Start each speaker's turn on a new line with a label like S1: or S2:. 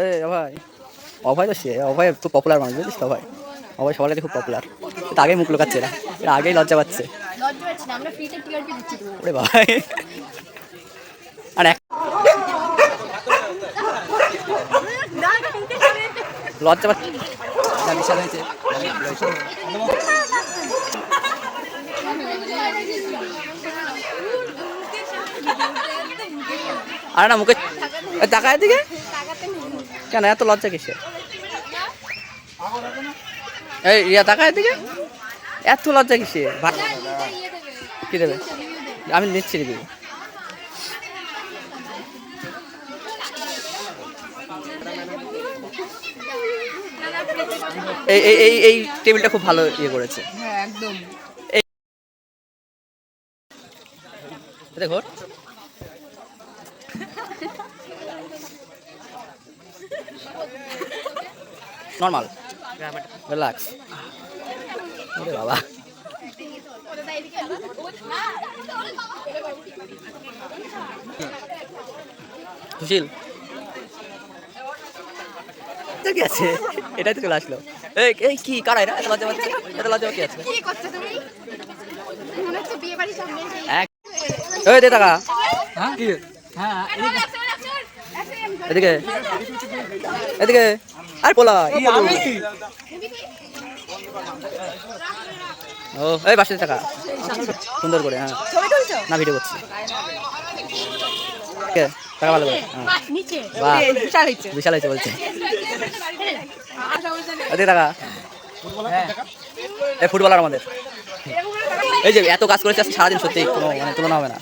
S1: এই অভয়, অভয় তো সে অভয় খুব পপুলার মানুষ বুঝিস তো অভয়। অভয় সবার কাছে খুব পপুলার। এটা আগেই মুখ লুকাচ্ছে এরা, এরা আগেই লজ্জা পাচ্ছে। ওরে ভাই আর লজ্জা পাচ্ছে বিশাল হয়েছে। আর না মুখে তাকায় দিকে কেন এত লজ্জা কিসে? এই রিয়া তাকায় দিকে এত লজ্জা কিসে? কি দেবে? আমি নিচ্ছি রিভিউ। এই এই এই এই টেবিলটা খুব ভালো ইয়ে করেছে।
S2: হ্যাঁ একদম।
S1: দেখো নর্মাল রিল্যাক্স। ওরে বাবা সুশীল কি আছে? এটাই তো চলে আসলো। এই কি কারা এরা? এত লজ্জা পাচ্ছে, এত লজ্জা কি আছে?
S2: কি করছো তুমি? মনে হচ্ছে বিয়ে বাড়ির সামনে
S1: এই দে টাকা। হ্যাঁ কি? হ্যাঁ এদিকে এদিকে আর পোলা ও এই 500 টাকা সুন্দর করে। হ্যাঁ না ভিডিও করছি। কে টাকা ভালো করে? বাহ বিশাল হয়েছে বলছে। এদিকে টাকা। এই ফুটবলার আমাদের এই যে এত কাজ করেছে সারাদিন, সত্যি কোনো মানে তুলনা হবে না।